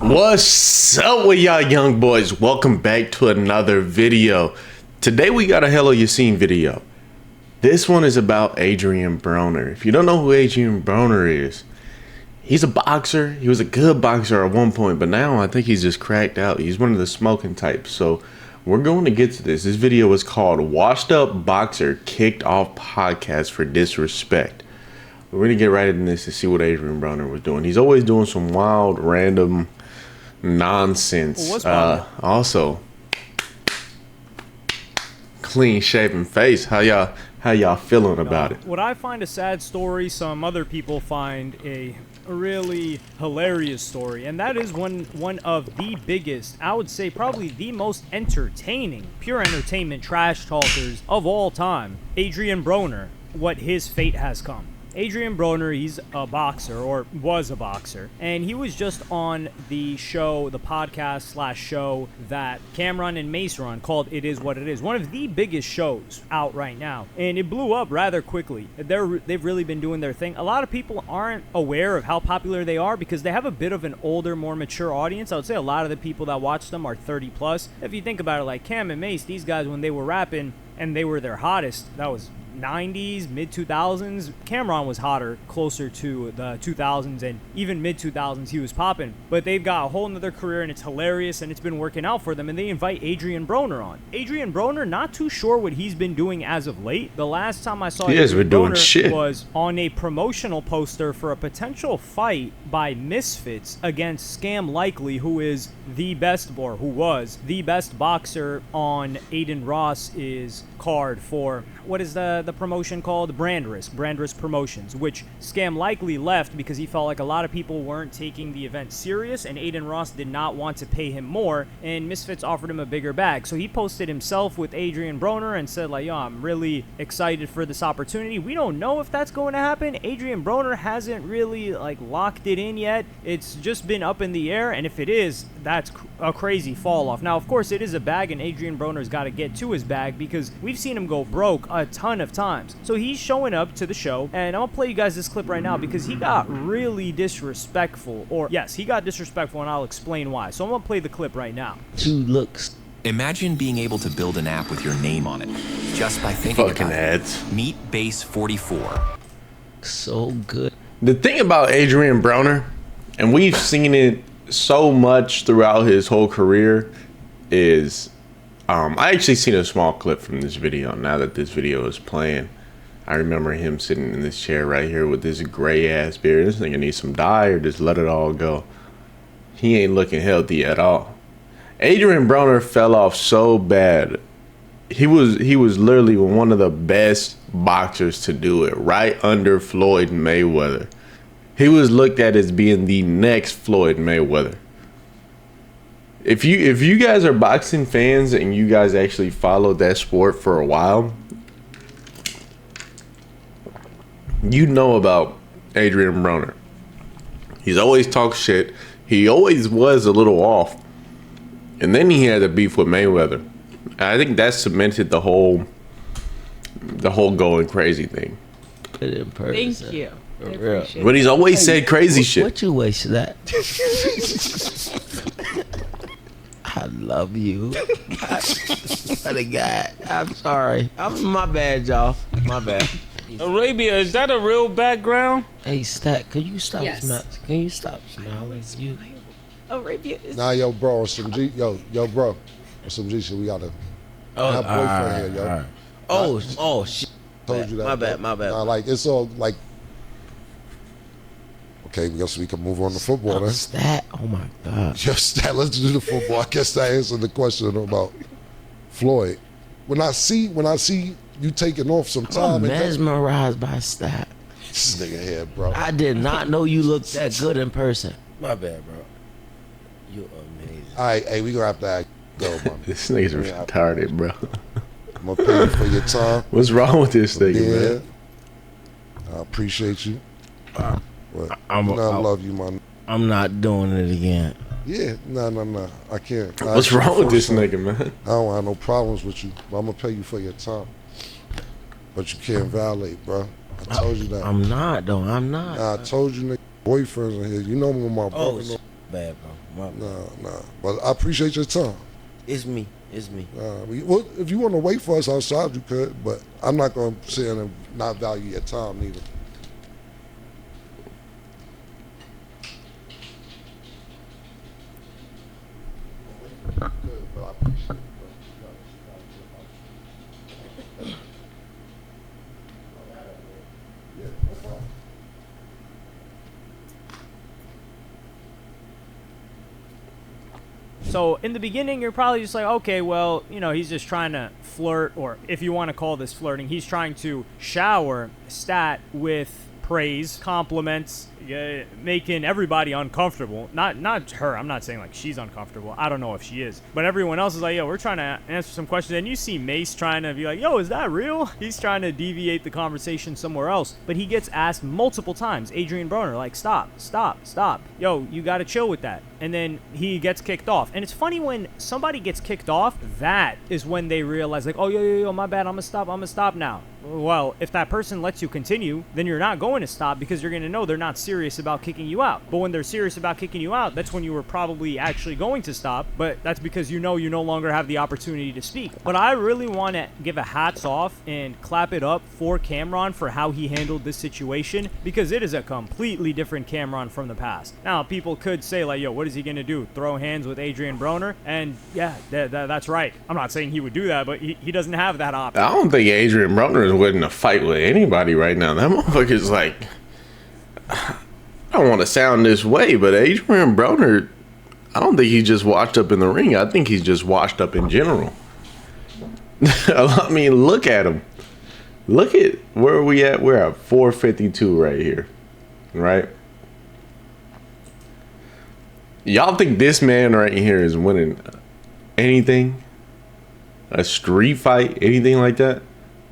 What's up with y'all young boys? Welcome back to another video. Today we got a Hello Yassine video. This one is about Adrian Broner. If you don't know who Adrian Broner is, he's a boxer. He was a good boxer at one point, but now I think he's just cracked out. He's one of the smoking types. So we're going to get to this. This video is called Washed Up Boxer Kicked Off Podcast for Disrespect. We're going to get right into this to see what Adrian Broner was doing. He's always doing some wild, random nonsense. Also, clean shaven face. How y'all feeling about it? What I find a sad story, some other people find a really hilarious story, and that is one of the biggest, I would say probably the most entertaining, pure entertainment trash talkers of all time, Adrian Broner. What his fate has come. Adrian Broner, he's a boxer, or was a boxer, and he was just on the show, the podcast / show that Cameron and Mace run called It Is What It Is. One of the biggest shows out right now, and it blew up rather quickly. They've really been doing their thing. A lot of people aren't aware of how popular they are because they have a bit of an older, more mature audience. I would say a lot of the people that watch them are 30 plus. If you think about it, like Cam and Mace, these guys, when they were rapping and they were their hottest, that was 90s, mid 2000s. Cameron was hotter, closer to the 2000s, and even mid 2000s he was popping. But they've got a whole nother career, and it's hilarious, and it's been working out for them. And they invite Adrian Broner on. Adrian Broner, not too sure what he's been doing as of late. The last time I saw Adrian Broner was on a promotional poster for a potential fight by Misfits against Scam Likely, who is the best, or who was the best boxer on Aiden Ross's card for, what is the promotion called? Brand Risk Promotions, which Scam Likely left because he felt like a lot of people weren't taking the event serious, and Aiden Ross did not want to pay him more, and Misfits offered him a bigger bag. So he posted himself with Adrian Broner and said, like, yo, I'm really excited for this opportunity. We don't know if that's going to happen. Adrian Broner hasn't really locked it in yet. It's just been up in the air, and if it is, that's a crazy fall off. Now, of course, it is a bag, and Adrian Broner's got to get to his bag because we've seen him go broke a ton of times. So he's showing up to the show, and I'm gonna play you guys this clip right now because he got really disrespectful. Or yes, he got disrespectful, and I'll explain why. So I'm gonna play the clip right now. Two looks. Imagine being able to build an app with your name on it just by thinking Fucking about ads. it. Meet Base 44. So good. The thing about Adrian Broner, and we've seen it so much throughout his whole career, is I actually seen a small clip from this video. Now that this video is playing, I remember him sitting in this chair right here with this gray ass beard. This nigga needs some dye or just let it all go. He ain't looking healthy at all. Adrian Broner fell off so bad. He was literally one of the best boxers to do it, right under Floyd Mayweather. He was looked at as being the next Floyd Mayweather. If you guys are boxing fans and you guys actually followed that sport for a while, you know about Adrian Broner. He's always talked shit. He always was a little off. And then he had a beef with Mayweather. I think that cemented the whole going crazy thing. Thank you. But he's always said crazy shit. What you wasted that? I love you. What a guy. I'm sorry. My bad, y'all. My bad. Arabia, is that a real background? Hey, Stack, could you stop Yes. Can you stop smiling? You. Arabia is... Nah, yo, bro, some G, yo, bro, some G shit. We gotta have boyfriend here, yo. Right. Oh, shit. Told you that. My bad. Nah, like it's all like. Okay, I guess we can move on to football then. Stat. Oh my God. Just that. Let's do the football. I guess that answered the question about Floyd. When I see you taking off some time, I'm mesmerized by Stat. This nigga here, bro. I did not know you looked that good in person. My bad, bro. You're amazing. All right, hey, we gonna have to go, man. This nigga's retarded, bro. I'm gonna pay you for your time. What's wrong with this nigga, man? I appreciate you. I love you, man. I'm not doing it again. Yeah, no. I can't. What's wrong with this nigga, man? I don't have no problems with you, but I'm gonna pay you for your time. But you can't violate, bro. I told you that. I'm not, though. I'm not. Nah, I told you, nigga, boyfriends in here. You know when my brother. Bad, bro. Nah. But I appreciate your time. It's me. It's me. Well, if you want to wait for us outside, you could. But I'm not going to sit and not value your time neither. But I appreciate it. So in the beginning, you're probably just like, okay, well, you know, he's just trying to flirt, or if you want to call this flirting, he's trying to shower Stat with praise, compliments, making everybody uncomfortable. Not her. I'm not saying like she's uncomfortable. I don't know if she is. But everyone else is like, yo, we're trying to answer some questions. And you see Mace trying to be like, yo, is that real? He's trying to deviate the conversation somewhere else. But he gets asked multiple times, Adrian Broner, like, stop. Yo, you got to chill with that. And then he gets kicked off. And it's funny when somebody gets kicked off, that is when they realize, like, oh, yo, my bad, I'm gonna stop now. Well, if that person lets you continue, then you're not going to stop because you're going to know they're not serious about kicking you out. But when they're serious about kicking you out, that's when you were probably actually going to stop. But that's because you know you no longer have the opportunity to speak. But I really want to give a hats off and clap it up for Cameron for how he handled this situation, because it is a completely different Cameron from the past. Now, people could say like, yo, what is he going to do? Throw hands with Adrian Broner? And yeah, that's right. I'm not saying he would do that, but he doesn't have that option. I don't think Adrian Broner is willing to fight with anybody right now. That motherfucker's like, I don't want to sound this way, but Adrian Broner, I don't think he's just washed up in the ring. I think he's just washed up in general. I mean, look at him. Look at where we at. We're at 452 right here, right? Y'all think this man right here is winning anything? A street fight, anything like that?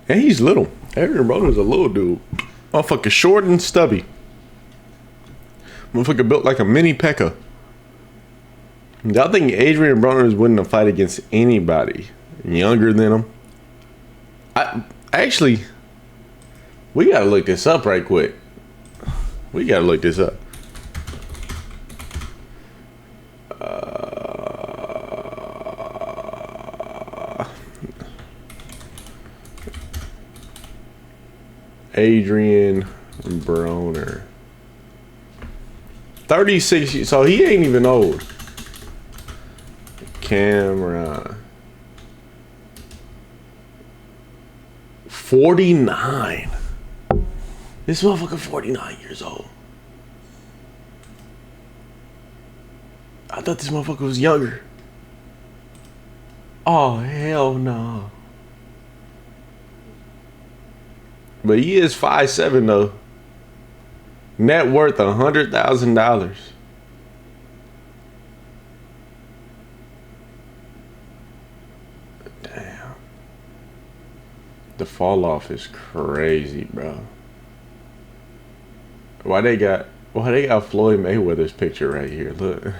And he's little. Adrian Broner's a little dude. Motherfucker short and stubby. Motherfucker built like a mini P.E.K.K.A. Y'all think Adrian Broner is winning a fight against anybody younger than him? Actually, we gotta look this up right quick. We gotta look this up. Adrian Broner, 36, so he ain't even old. Cameron, 49. This motherfucker 49 years old. I thought this motherfucker was younger. Oh, hell no. But he is 5'7" though. Net worth $100,000. Damn. The fall off is crazy, bro. Why they got Floyd Mayweather's picture right here? Look.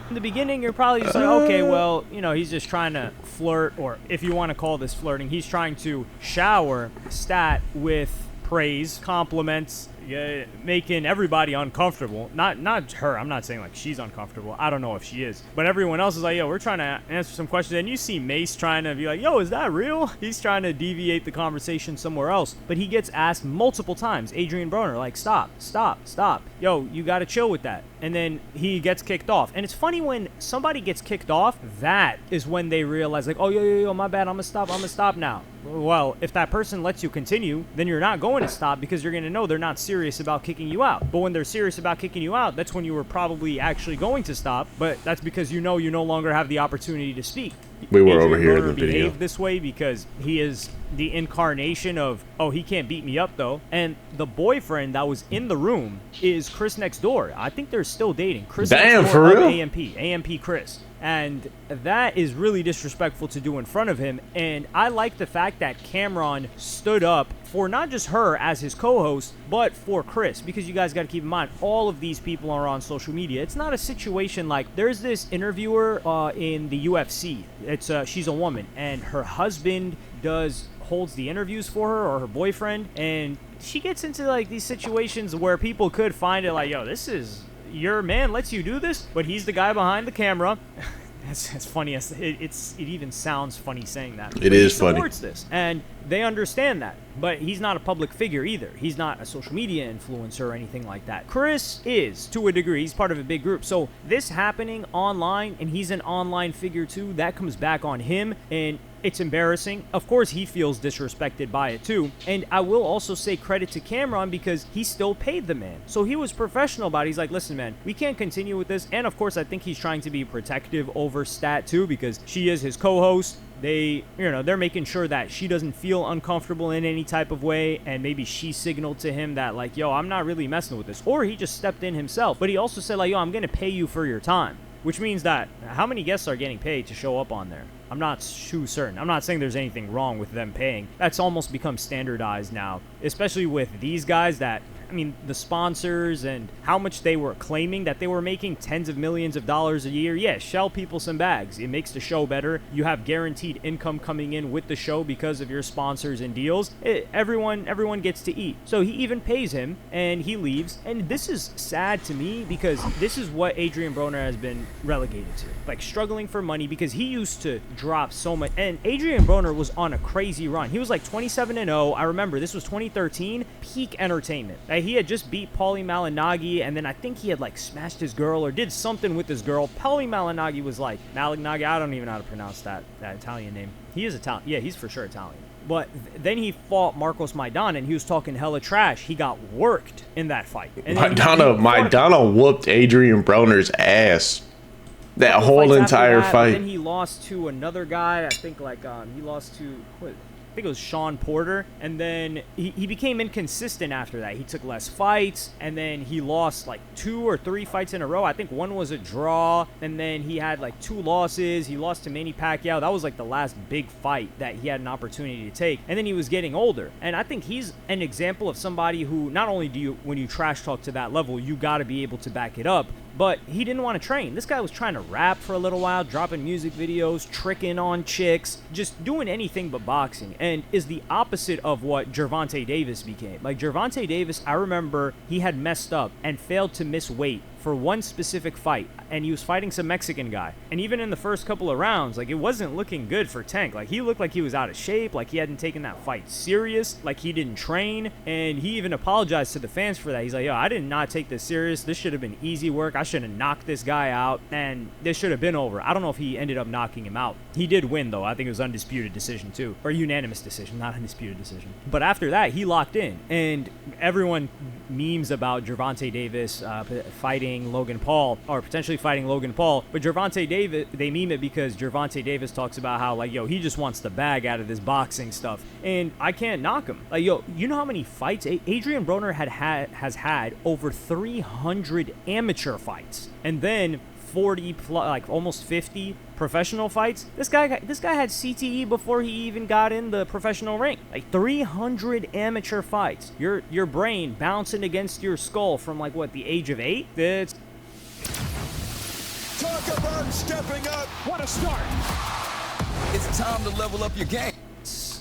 In the beginning, you're probably just like, okay, well, you know, he's just trying to flirt, or if you want to call this flirting, he's trying to shower Stat with praise, compliments, making everybody uncomfortable. Not her. I'm not saying like she's uncomfortable. I don't know if she is. But everyone else is like, yo, we're trying to answer some questions. And you see Mace trying to be like, yo, is that real? He's trying to deviate the conversation somewhere else. But he gets asked multiple times, Adrian Broner, like, stop. Yo, you got to chill with that. And then he gets kicked off. And it's funny when somebody gets kicked off, that is when they realize like, oh, yo, my bad, I'm gonna stop now. Well, if that person lets you continue, then you're not going to stop because you're going to know they're not serious about kicking you out. But when they're serious about kicking you out, that's when you were probably actually going to stop. But that's because you know you no longer have the opportunity to speak. We were over here in the video. video. This way because he is the incarnation of, oh, he can't beat me up though. And the boyfriend that was in the room is Chris Next Door. I think they're still dating. Chris Damn, Next Door for real? AMP Chris. And that is really disrespectful to do in front of him. And I like the fact that Cameron stood up for not just her as his co-host, but for Chris. Because you guys got to keep in mind, all of these people are on social media. It's not a situation like, there's this interviewer in the UFC. She's a woman, and her husband holds the interviews for her, or her boyfriend, and she gets into like these situations where people could find it like, yo, this is your man lets you do this, but he's the guy behind the camera. That's funny. It even sounds funny saying that. It is funny. He supports this, and they understand that. But he's not a public figure either. He's not a social media influencer or anything like that. Chris is, to a degree. He's part of a big group. So this happening online, and he's an online figure too, that comes back on him, and it's embarrassing. Of course, he feels disrespected by it too. And I will also say credit to Cameron because he still paid the man. So he was professional about it. He's like, listen, man, we can't continue with this. And of course, I think he's trying to be protective over Stat too because she is his co-host. They're making sure that she doesn't feel uncomfortable in any type of way, and maybe she signaled to him that like, yo, I'm not really messing with this, or he just stepped in himself. But he also said like, yo, I'm gonna pay you for your time, which means that how many guests are getting paid to show up on there? I'm not too certain. I'm not saying there's anything wrong with them paying. That's almost become standardized now, especially with these guys that, I mean, the sponsors and how much they were claiming that they were making tens of millions of dollars a year. Yeah, shell people some bags. It makes the show better. You have guaranteed income coming in with the show because of your sponsors and deals. Everyone gets to eat. So he even pays him and he leaves. And this is sad to me because this is what Adrian Broner has been relegated to. Like struggling for money because he used to drop so much. And Adrian Broner was on a crazy run. He was like 27-0. I remember this was 2013. Peak entertainment. He had just beat Paulie Malignaggi, and then I think he had like smashed his girl or did something with his girl. Paulie Malignaggi was like, Malignaggi, I don't even know how to pronounce that Italian name. He is Italian. Yeah, he's for sure Italian. But then he fought Marcos Maidana, and he was talking hella trash. He got worked in that fight. And Maidana whooped Adrian Broner's ass. That whole entire fight. Then he lost to another guy. I think like he lost to I think it was Sean Porter, and then he became inconsistent after that. He took less fights, and then he lost like 2 or 3 fights in a row. I think one was a draw, and then he had like 2 losses. He lost to Manny Pacquiao. That was like the last big fight that he had an opportunity to take, and then he was getting older. And I think he's an example of somebody who not only do you, when you trash talk to that level, you got to be able to back it up, but he didn't want to train. This guy was trying to rap for a little while, dropping music videos, tricking on chicks, just doing anything but boxing, and is the opposite of what Gervonta Davis became. Like Gervonta Davis, I remember he had messed up and failed to miss weight for one specific fight, and he was fighting some Mexican guy. And even in the first couple of rounds, like it wasn't looking good for Tank. Like he looked like he was out of shape, like he hadn't taken that fight serious, like he didn't train, and he even apologized to the fans for that. He's like, yo, I did not take this serious. This should have been easy work. I should have knocked this guy out, and this should have been over. I don't know if he ended up knocking him out. He did win, though. I think it was undisputed decision, too. Or unanimous decision, not undisputed decision. But after that, he locked in, and everyone memes about Gervonta Davis fighting Logan Paul, or potentially fighting Logan Paul. But Gervonta Davis, they meme it because Gervonta Davis talks about how, like, yo, he just wants the bag out of this boxing stuff. And I can't knock him. Like, yo, you know how many fights? Adrian Broner has had over 300 amateur fights. And then 40 plus, like almost 50 professional fights. This guy had CTE before he even got in the professional ring. Like 300 amateur fights. Your brain bouncing against your skull from like what, the age of 8? It's talk about stepping up. What a start. It's time to level up your game.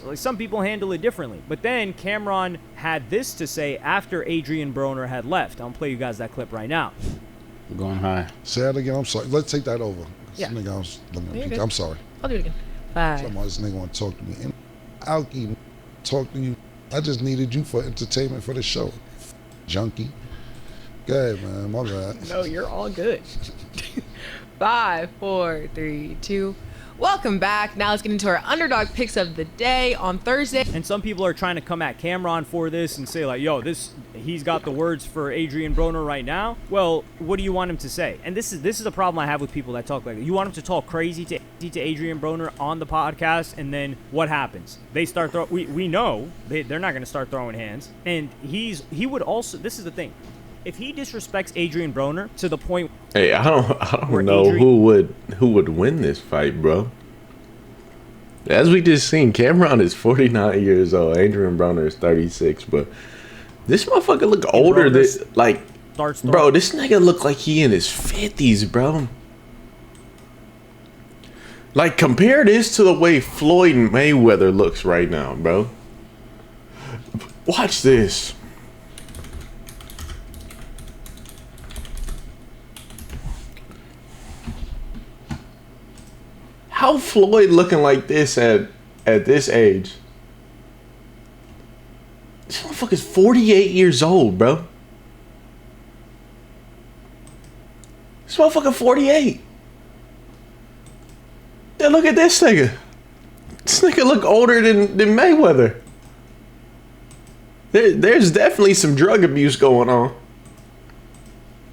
like some people handle it differently. But then Cameron had this to say after Adrian Broner had left. I'll play you guys that clip right now. I'm going high. Say that again. I'm sorry. Let's take that over. Yeah. I'm sorry. I'll do it again. 5. Somebody, this nigga want to talk to me. And Alki, talk to you. I just needed you for entertainment for the show. Junkie. Go ahead, man. My bad. No, you're all good. 5, 4, 3, 2. Welcome back. Now let's get into our underdog picks of the day on Thursday. And some people are trying to come at Cameron for this and say like, yo, he's got the words for Adrian Broner right now. Well, what do you want him to say? And this is a problem I have with people that talk like that. You want him to talk crazy to Adrian Broner on the podcast, and then what happens? They start we know they're not going to start throwing hands. And he would also, this is the thing. If he disrespects Adrian Broner to the point, hey, I don't know who would win this fight, bro. As we just seen, Cameron is 49 years old. Adrian Broner is 36, but this motherfucker look older than like, bro. This nigga look like he in his 50s, bro. Like compare this to the way Floyd Mayweather looks right now, bro. Watch this. how Floyd looking like this at this age? This motherfucker's 48 years old, bro. This motherfucker 48. Then look at this nigga. This nigga look older than Mayweather. There's definitely some drug abuse going on.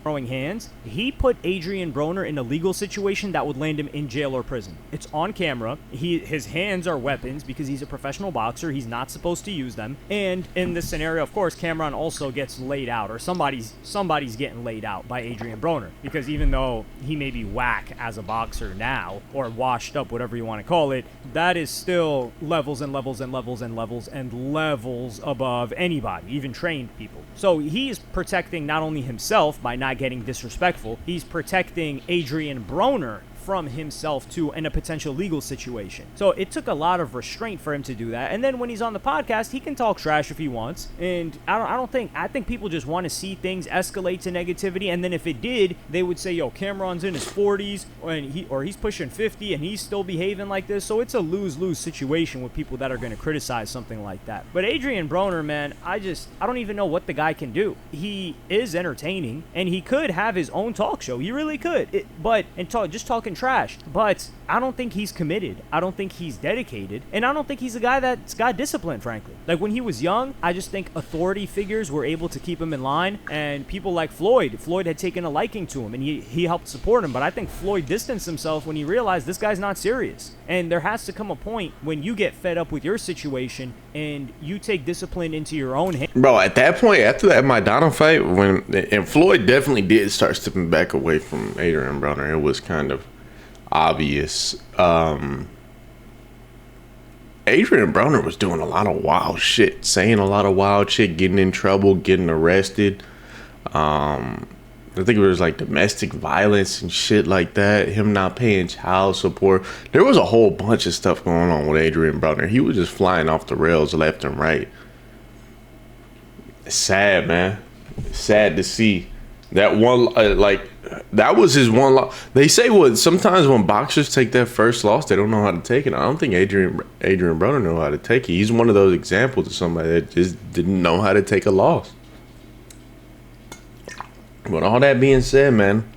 Throwing hands, he put Adrian Broner in a legal situation that would land him in jail or prison. It's on camera. His hands are weapons because he's a professional boxer. He's not supposed to use them. And in this scenario, of course, Cameron also gets laid out, or somebody's getting laid out by Adrian Broner, because even though he may be whack as a boxer now, or washed up, whatever you want to call it, that is still levels and levels and levels and levels and levels above anybody, even trained people. So he's protecting not only himself by not getting disrespectful, he's protecting Adrian Broner from himself too in a potential legal situation. So it took a lot of restraint for him to do that. And then when he's on the podcast, he can talk trash if he wants. And I think people just want to see things escalate to negativity. And then if it did, they would say, yo, Cameron's in his 40s or he's pushing 50 and he's still behaving like this. So it's a lose-lose situation with people that are going to criticize something like that. But Adrian Broner, man, I don't even know what the guy can do. He is entertaining and he could have his own talk show. He really could. Just talking trash, but I don't think he's committed. I don't think he's dedicated, and I don't think he's a guy that's got discipline, frankly. Like when he was young, I just think authority figures were able to keep him in line, and people like Floyd had taken a liking to him, and he helped support him, but I think Floyd distanced himself when he realized this guy's not serious. And there has to come a point when you get fed up with your situation and you take discipline into your own hands. Bro, at that point, after that Maidana fight, and Floyd definitely did start stepping back away from Adrian Broner, it was kind of obvious. Adrian Broner was doing a lot of wild shit, saying a lot of wild shit, getting in trouble, getting arrested. I think it was like domestic violence and shit like that, him not paying child support. There was a whole bunch of stuff going on with Adrian Broner. He was just flying off the rails left and right. It's sad, man. It's sad to see that one, that was his one loss. They say sometimes when boxers take that first loss, they don't know how to take it. I don't think Adrian Broner know how to take it. He's one of those examples of somebody that just didn't know how to take a loss. But all that being said, man,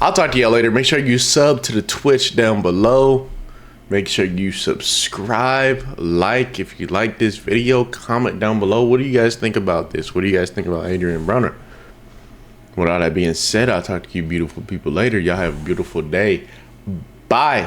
I'll talk to y'all later. Make sure you sub to the Twitch down below. Make sure you subscribe, like if you like this video, comment down below. What do you guys think about this? What do you guys think about Adrian Broner? With all that being said, I'll talk to you beautiful people later. Y'all have a beautiful day. Bye.